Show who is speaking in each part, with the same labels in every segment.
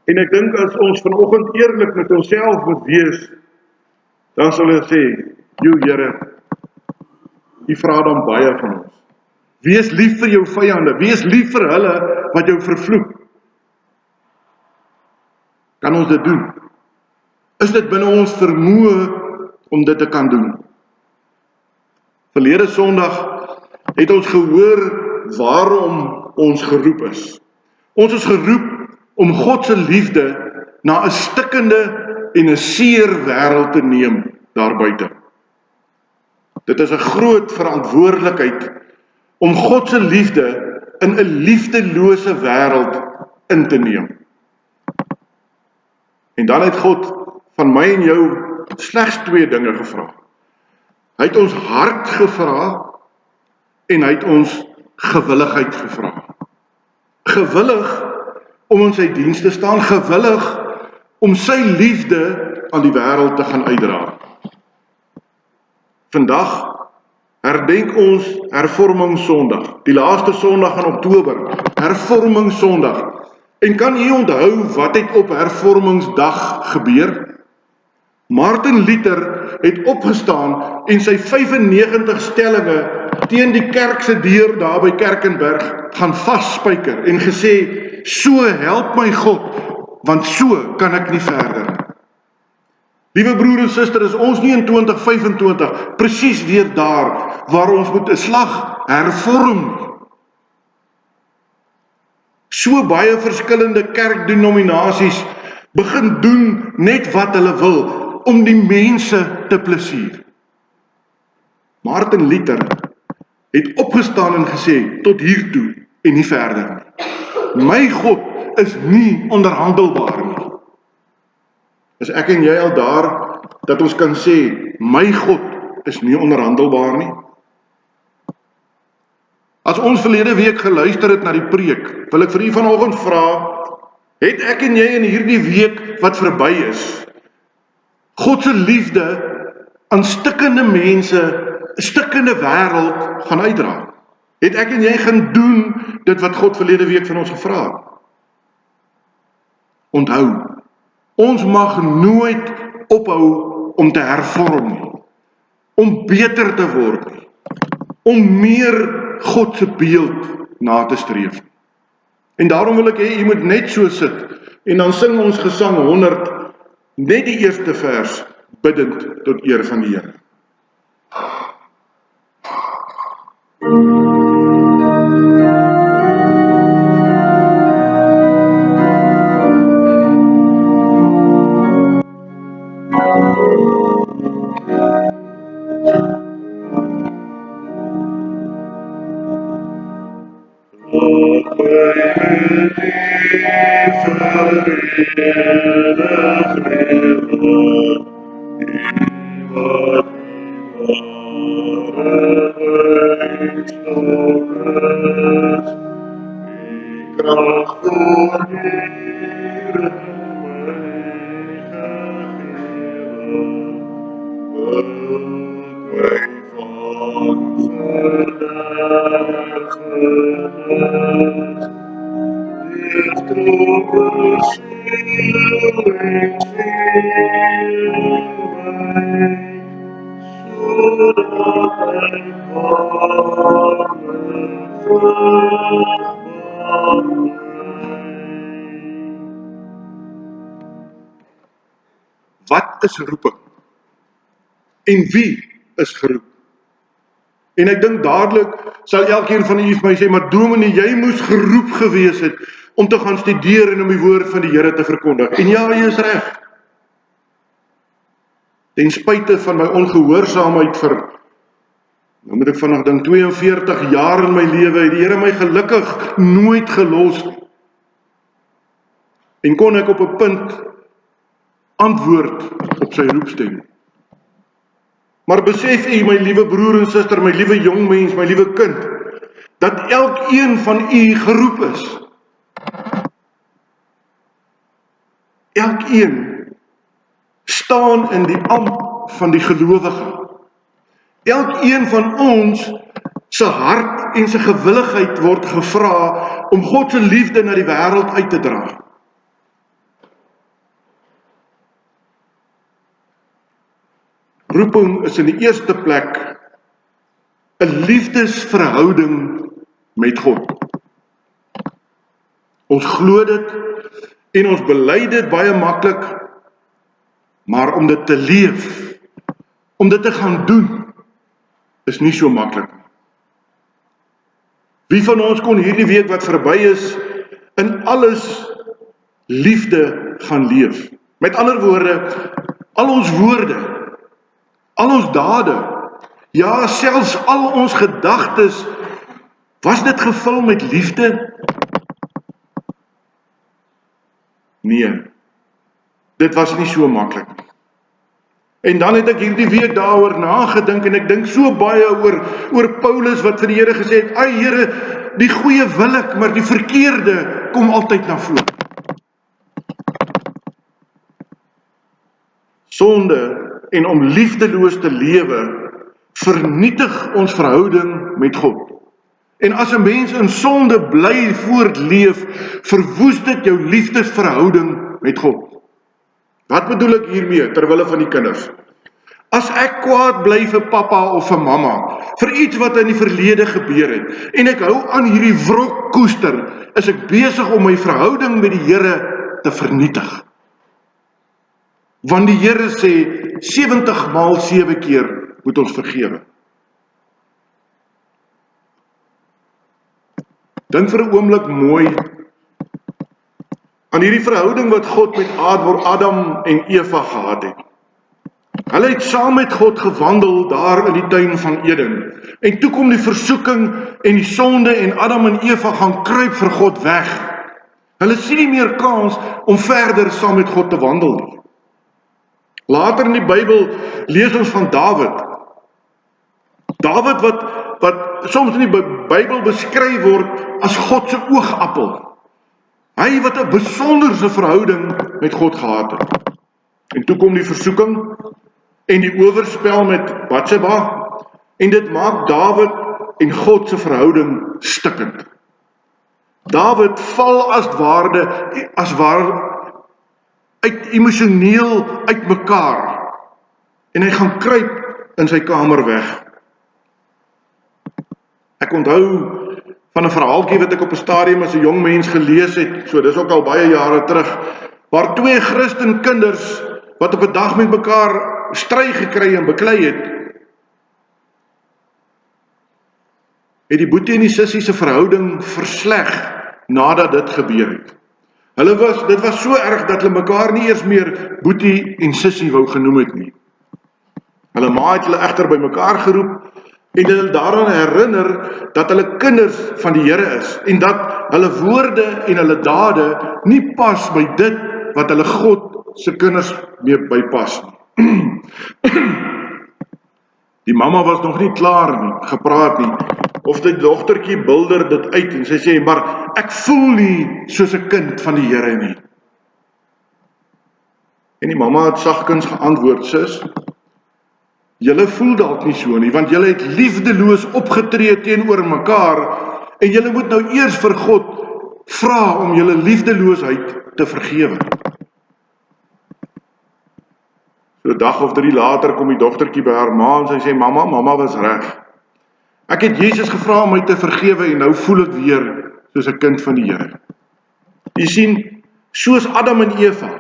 Speaker 1: En ek dink as ons vanoggend eerlik met onsself moet wees, dan sal ons sê, Here, U vra dan baie van ons. Wees lief vir jou vyande, wees lief vir hulle wat jou vervloek. Kan ons dit doen? Is dit binne ons vermoë om dit te kan doen? Verlede Sondag het ons gehoor waarom ons geroep is. Ons is geroep om God se liefde na 'n stikkende en 'n seer wêreld te neem daar buite. Dit is 'n groot verantwoordelikheid om God se liefde in 'n liefdelose wêreld in te neem. En dan het God van my en jou slegs 2 dinge gevra. Hy het ons hart gevra en hy het ons gewilligheid gevra. Gewillig om in sy diens te staan, gewillig om sy liefde aan die wêreld te gaan uitdra. Vandag herdenk ons Hervormingssondag, die laaste Sondag in Oktober, Hervormingssondag. En kan u onthou wat het op Hervormingsdag gebeur? Martin Luther het opgestaan en sy 95 stellinge teen die kerk se deur daar by Kerkenberg gaan vasspyker en gesê, so help my God, want so kan ek nie verder. Liewe broer en suster, is ons nie in 2025 presies weer daar waar ons moet 'n slag hervorm? So baie verskillende kerkdenominasies begin doen net wat hulle wil om die mense te plesier. Martin Luther het opgestaan en gesê, tot hier toe en nie verder nie. My God is nie onderhandelbaar nie. Is ek en jy al daar, dat ons kan sê, my God is nie onderhandelbaar nie? As ons verlede week geluister het na die preek, wil ek vir u vanoggend vra, het ek en jy in hierdie week wat verby is, God se liefde aan stikkende mense, 'n stikkende wêreld gaan uitdra? Het ek en jy gaan doen dit wat God verlede week van ons gevra het? Onthou, ons mag nooit ophou om te hervorm nie, om beter te word nie, om meer God se beeld na te streef. En daarom wil ek hê, u moet net so sit, en dan sing ons gesang 100, net die eerste vers, bidend tot eer van die Here. Wat is roeping? En wie is geroep? En ek dink dadelik sal elkeen van u vir my sê, maar dominee, jy moes geroep gewees het om te gaan studeer en om die woord van die Here te verkondig. En ja, jy is reg. Ten spyte van my ongehoorsaamheid vir, nou moet ek vandag dink, 42 jaar in my lewe, het die Here my gelukkig nooit gelos. En kon ek op 'n punt antwoord op sy roepstem. Maar besef u, my liewe broer en suster, my liewe jong mens, my liewe kind, dat elkeen van u geroep is. Elkeen staan in die ampt van die gelowige. Elkeen van ons se hart en sy gewilligheid word gevra om God se liefde na die wêreld uit te dra. roeping is in die eerste plek 'n liefdesverhouding met God. Ons glo dit en ons bely dit baie maklik, maar om dit te leef, om dit te gaan doen, is nie so maklik. Wie van ons kon hierdie week wat verby is, in alles liefde gaan leef? Met ander woorde, al ons woorde, al ons dade, ja, selfs al ons gedagtes, was dit gevul met liefde? Nee, dit was nie so maklik. En dan het ek hierdie week daaroor nagedink en ek dink so baie oor Paulus wat vir die Here gesê het, "Ai Here, die goeie wil ek, maar die verkeerde kom altyd na vore." Sonde en om liefdeloos te lewe vernietig ons verhouding met God. En as 'n mens in sonde bly voortleef, verwoes dit jou liefdesverhouding met God. Wat bedoel ek hiermee terwille van die kinders? As ek kwaad bly vir pappa of vir mamma, vir iets wat in die verlede gebeur het, en ek hou aan hierdie wrok koester, is ek besig om my verhouding met die Here te vernietig. Want die Here sê, 70 maal 7 keer moet ons vergewe. Dink vir 'n oomblik mooi aan hierdie verhouding wat God met Adam en Eva gehad het. Hulle het saam met God gewandel daar in die tuin van Eden. En toe kom die versoeking en die sonde en Adam en Eva gaan kruip vir God weg. Hulle sien nie meer kans om verder saam met God te wandel nie. Later in die Bybel lees ons van Dawid. Dawid wat soms in die Bybel beskryf word as God se oogappel. Hy wat 'n besonderse verhouding met God gehad het. En toe kom die versoeking en die oorspel met Batseba, en dit maak Dawid en God se verhouding stikkend. Dawid val as waar uit emosioneel uitmekaar, en hy gaan kruip in sy kamer weg. Ek onthou van 'n verhaaltjie wat ek op 'n stadium as 'n jong mens gelees het, so dis ook al baie jare terug, waar 2 Christen kinders wat op 'n dag met mekaar stry gekry en beklei het die boetie en die sussie se verhouding versleg nadat dit gebeur het. Dit was so erg dat hulle mekaar nie eers meer boetie en sussie wou genoem het nie. Hulle ma het hulle egter by mekaar geroep en hulle daaraan herinner dat hulle kinders van die Here is en dat hulle woorde en hulle dade nie pas by dit wat hulle God se kinders mee bypas nie. Die mamma was nog nie klaar nie, gepraat nie, of die dogtertjie bilder dit uit en sy sê, maar ek voel nie soos 'n kind van die Here nie. En die mamma het sagkens geantwoord, sis, julle voel dalk nie so nie, want julle het liefdeloos opgetree teenoor mekaar en julle moet nou eers vir God vra om julle liefdeloosheid te vergewe. So 'n dag of 3 later kom die dogtertjie by haar ma en sy sê, mamma was reg. Ek het Jesus gevra om my te vergewe en nou voel ek weer soos 'n kind van die Here. Jy sien, soos Adam en Eva,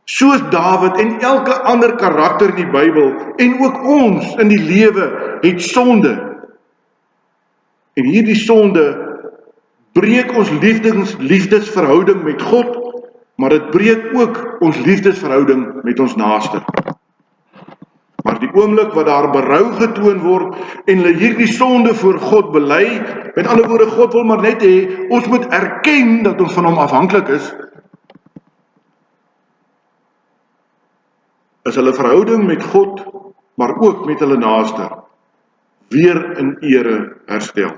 Speaker 1: soos Dawid en elke ander karakter in die Bybel en ook ons in die lewe het sonde. En hierdie sonde breek ons liefdesverhouding met God, maar dit breek ook ons liefdesverhouding met ons naaste. Maar die oomblik wat daar berou getoon word en hulle hierdie sonde voor God bely, met ander woorde, God wil maar net hê, ons moet erken dat ons van hom afhanklik is hulle verhouding met God, maar ook met hulle naaste, weer in ere herstel.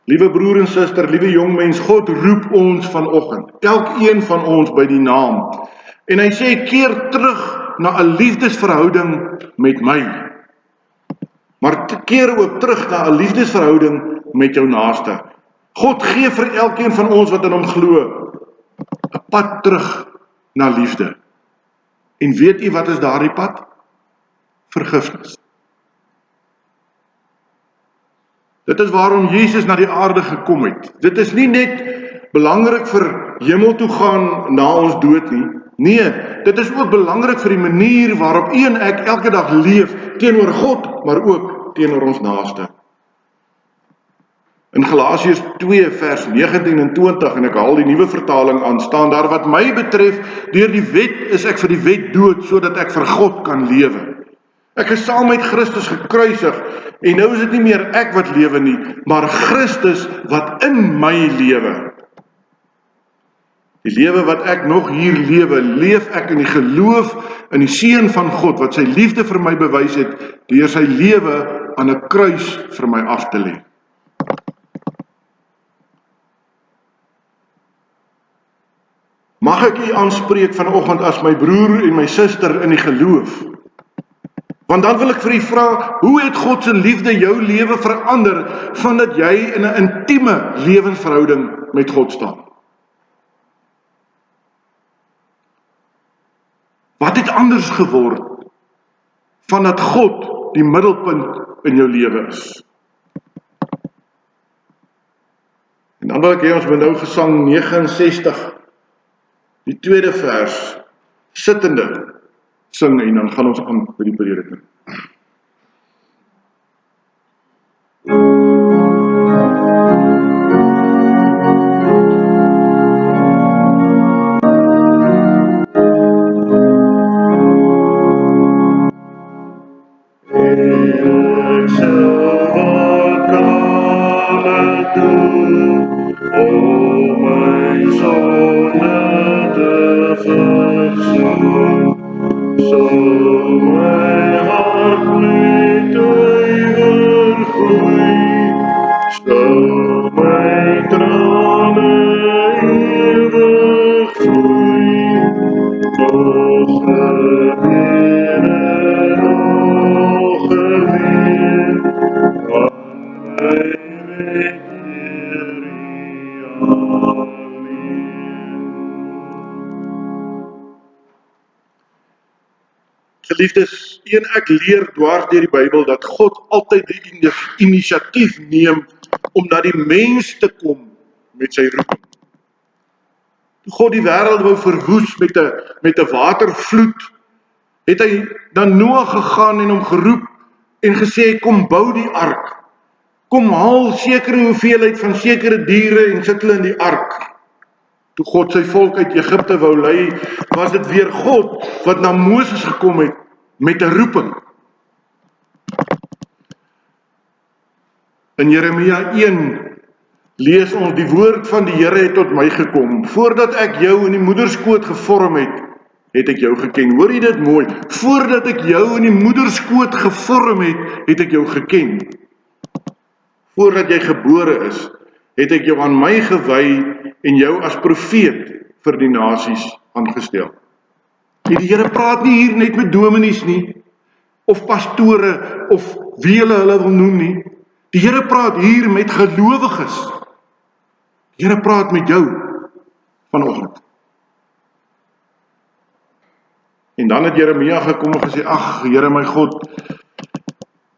Speaker 1: Liewe broer en suster, liewe jong mens, God roep ons vanoggend, elkeen van ons by die naam, en hy sê, keer terug na 'n liefdesverhouding met my, maar keer ook terug na 'n liefdesverhouding met jou naaste. God gee vir elkeen van ons wat in hom glo 'n pad terug na liefde. En weet u wat is daardie pad? Vergifnis. Dit is waarom Jesus na die aarde gekom het. Dit is nie net belangrik vir hemel toe gaan na ons dood nie. Nee, dit is ook belangrik vir die manier waarop u en ek elke dag leef teenoor God, maar ook teenoor ons naaste. In Galasiërs 2 vers 19 en 20, en ek haal die nuwe vertaling aan, staan daar: wat my betref, deur die wet is ek vir die wet dood, sodat ek vir God kan lewe. Ek is saam met Christus gekruisig, en nou is dit nie meer ek wat lewe nie, maar Christus wat in my lewe. Die lewe wat ek nog hier lewe, leef ek in die geloof in die Seun van God, wat sy liefde vir my bewys het, deur sy lewe aan 'n kruis vir my af te lê. Mag ek u aanspreek vanoggend as my broer en my suster in die geloof? Want dan wil ek vir u vra, hoe het God se liefde jou lewe verander, vandat jy in 'n intieme lewensverhouding met God staan? Wat het anders geword, vandat God die middelpunt in jou lewe is? En dan wil ek hê ons moet nou Gesang 69, die tweede vers, sittende sing, en dan gaan ons aan by die prediking. Geliefdes, ek leer dwars deur die Bybel dat God altyd die inisiatief neem om na die mens te kom met sy roeping. Toe God die wêreld wou verwoes met 'n watervloed, het hy dan Noag gegaan en hom geroep en gesê, kom bou die ark. Kom haal sekere hoeveelheid van sekere diere en sit hulle in die ark. Toe God sy volk uit Egipte wou lei, was dit weer God wat na Moses gekom het met 'n roeping. In Jeremia 1 lees ons, die woord van die Here het tot my gekom. Voordat ek jou in die moederskoot gevorm het, het ek jou geken. Hoor jy dit mooi? Voordat ek jou in die moederskoot gevorm het ek jou geken. Voordat jy gebore is, het ek jou aan my gewy en jou as profeet vir die nasies aangestel. Die Here praat nie hier net met dominees nie, of pastore, of wie hulle wil noem nie. Die Here praat hier met gelowiges. Die Here praat met jou vanoggend. En dan het Jeremia gekom en gesê, ag Here my God,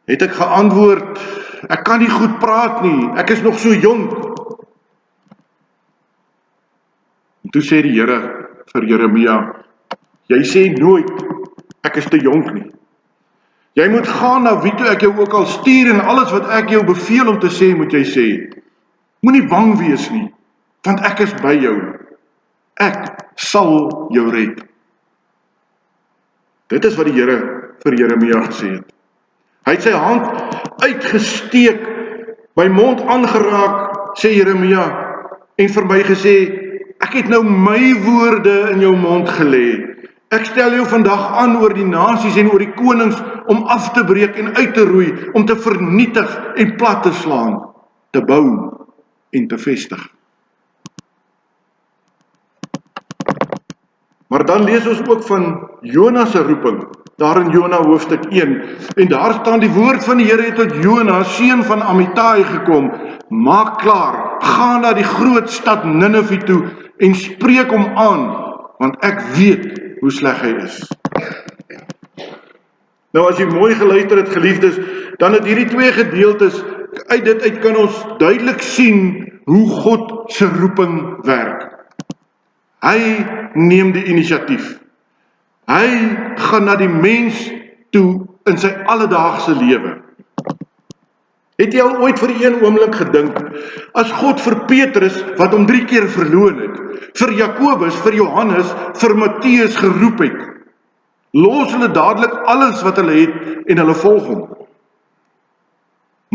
Speaker 1: het ek geantwoord, ek kan nie goed praat nie, ek is nog so jonk. En toe sê die Here vir Jeremia, jy sê nooit, ek is te jonk nie. Jy moet gaan na wie toe ek jou ook al stuur, en alles wat ek jou beveel om te sê, moet jy sê. Moenie bang wees nie, want ek is by jou. Ek sal jou red. Dit is wat die Here vir Jeremia gesê het. Hy het sy hand uitgesteek, my mond aangeraak, sê Jeremia, en vir my gesê, ek het nou my woorde in jou mond gelê. Ek stel jou vandag aan oor die nasies en oor die konings om af te breek en uit te roei, om te vernietig en plat te slaan, te bou en te vestig. Maar dan lees ons ook van Jona se roeping, daar in Jona hoofstuk 1, en daar staan die woord van die Here het tot Jona, seun van Amittai gekom, maak klaar, ga na die groot stad Ninive toe en spreek hom aan, want ek weet hoe sleg hy is. Nou as jy mooi geluister het, geliefdes, dan het hierdie twee gedeeltes, uit dit uit kan ons duidelik sien hoe God se roeping werk. Hy neem die inisiatief. Hy gaan na die mens toe in sy alledaagse lewe. Het jy al ooit vir een oomblik gedink, as God vir Petrus, wat hom 3 keer verloon het, vir Jakobus, vir Johannes, vir Matteus geroep het, los hulle dadelik alles wat hulle het en hulle volg hom.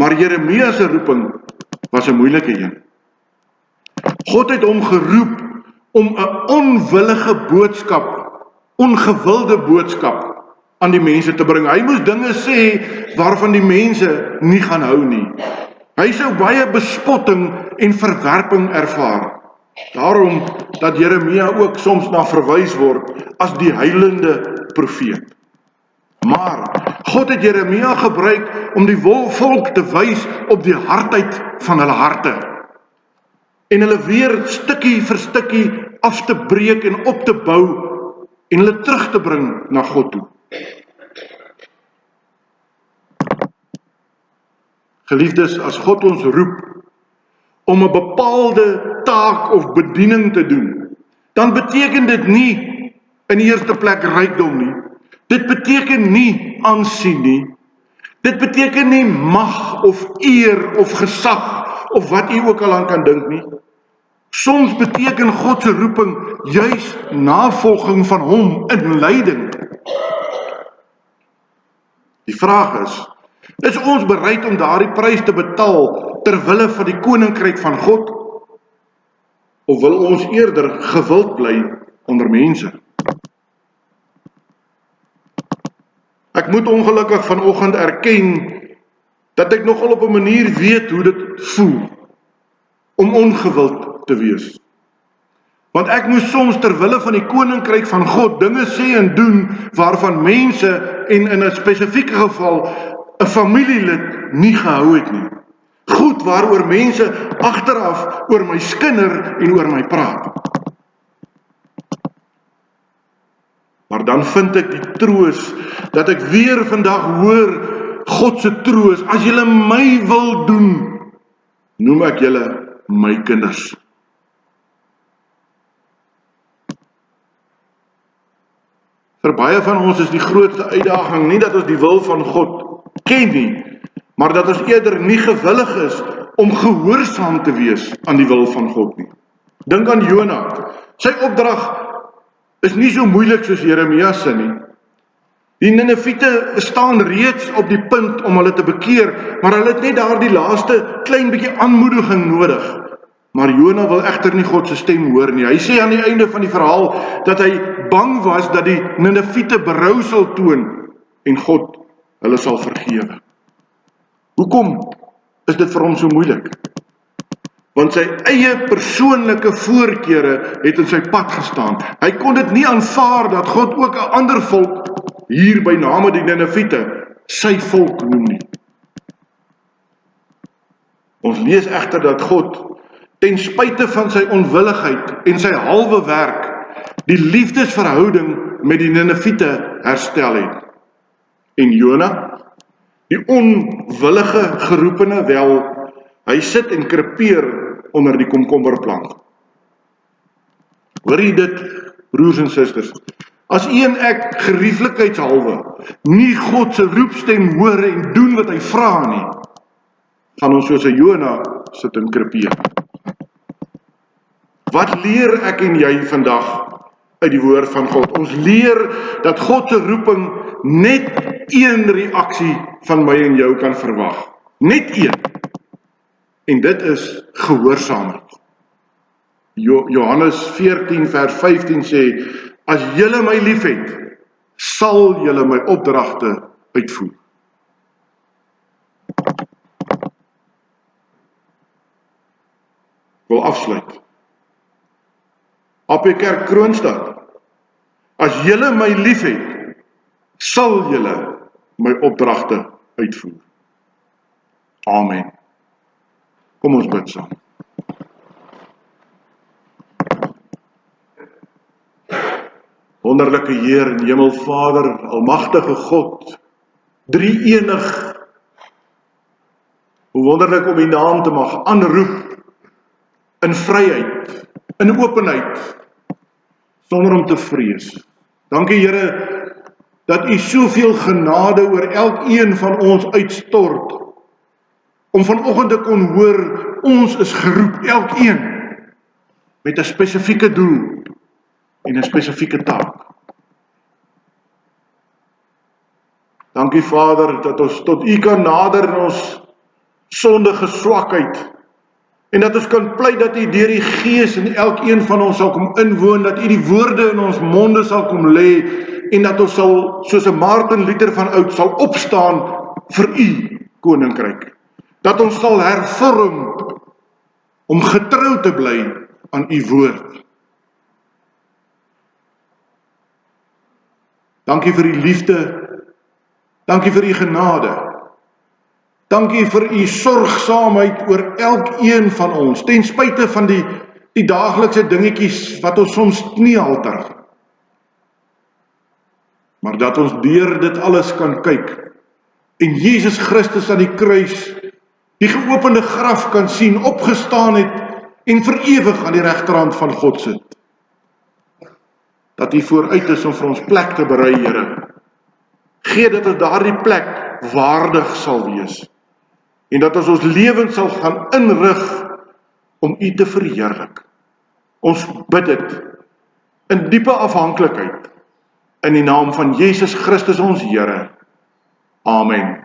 Speaker 1: Maar Jeremia se roeping was 'n moeilike een. God het hom geroep om 'n onwillige boodskap, ongewilde boodskap aan die mense te bring. Hy moes dinge sê waarvan die mense nie gaan hou nie. Hy sou baie bespotting en verwerping ervaar. Daarom dat Jeremia ook soms na verwys word as die huilende profeet. Maar God het Jeremia gebruik om die volk te wys op die hardheid van hulle harte. En hulle weer stukkie vir stukkie af te breek en op te bou en hulle terug te bring na God toe. Geliefdes, as God ons roep om 'n bepaalde taak of bediening te doen, dan beteken dit nie in die eerste plek rykdom nie. Dit beteken nie aansien nie. Dit beteken nie mag of eer of gesag of wat u ook al aan kan dink nie. Soms beteken God se roeping juis navolging van hom in lyding. Die vraag is ons bereid om daardie prys te betaal ter wille van die koninkryk van God? Of wil ons eerder gewild bly onder mense? Ek moet ongelukkig vanoggend erken dat ek nogal op 'n manier weet hoe dit voel om ongewild te wees. Want ek moes soms ter wille van die koninkryk van God dinge sê en doen waarvan mense en in 'n spesifieke geval 'n familielid nie gehou het nie. Goed waaroor mense agteraf oor my skinder en oor my praat. Maar dan vind ek die troos dat ek weer vandag hoor God se troos. As julle my wil doen, noem ek julle my kinders. Vir baie van ons is die grootste uitdaging nie dat ons die wil van God ken nie, maar dat ons eerder nie gewillig is om gehoorsaam te wees aan die wil van God nie. Dink aan Jona. Sy opdrag is nie so moeilik soos Jeremia se nie. Die Nineviete staan reeds op die punt om hulle te bekeer, maar hulle het net daardie laaste klein bietjie aanmoediging nodig. Maar Jona wil egter nie God se stem hoor nie. Hy sê aan die einde van die verhaal dat hy bang was dat die Nineviete berou sal toon en God hulle sal vergewe. Hoekom is dit vir hom so moeilik? Want sy eie persoonlike voorkeure het in sy pad gestaan. Hy kon dit nie aanvaar dat God ook 'n ander volk, hier by name die Nineviete, sy volk noem nie. Ons lees egter dat God, ten spyte van sy onwilligheid en sy halwe werk, die liefdesverhouding met die Nineviete herstel het. En Jona, die onwillige geroepene, wel, hy sit en krepeer onder die komkommerplant. Hoor jy dit, broers en susters? As u en ek gerieflikheidshalwe nie God se roepstem hoor en doen wat hy vra nie, gaan ons soos 'n Jona sit en krepeer. Wat leer ek en jy vandag uit die woord van God? Ons leer dat God se roeping net een reaksie van my en jou kan verwag. Net een. En dit is gehoorsaamheid. Johannes 14 vers 15 sê, as julle my liefhet, sal julle my opdragte uitvoer. Ek wil afsluit. AP Kerk Kroonstad, as julle my liefhet, sal julle my opdragte uitvoer. Amen. Kom ons bid saam. Wonderlike Heer en Hemelvader, almagtige God, drie-enig, hoe wonderlik om die naam te mag aanroep, in vryheid, in openheid, sonder om te vrees. Dankie Here, dat U soveel genade oor elkeen van ons uitstort, om vanoggend te kon hoor, ons is geroep, elkeen, met 'n spesifieke doel, en 'n spesifieke taak. Dankie Vader, dat ons tot U kan nader in ons sondige swakheid, en dat ons kan pleit dat U deur die Gees in elkeen van ons sal kom inwoon, dat U die woorde in ons monde sal kom lê, en dat ons sal, soos 'n Martin Luther van oud, sal opstaan vir U koninkryk. Dat ons sal hervorm om getrou te bly aan U woord. Dankie vir U liefde, dankie vir U genade, dankie vir U sorgsaamheid oor elkeen van ons, ten spyte van die daaglikse dingetjies wat ons soms kniehalter. Maar dat ons deur dit alles kan kyk, en Jesus Christus aan die kruis, die geopende graf kan sien, opgestaan het, en vir ewig aan die regterhand van God sit. Dat U vooruit is om vir ons plek te berei, Here. Gee dat ons daardie plek waardig sal wees, en dat ons lewens sal gaan inrig om U te verheerlik. Ons bid dit in diepe afhanklikheid, in die naam van Jesus Christus ons Here. Amen.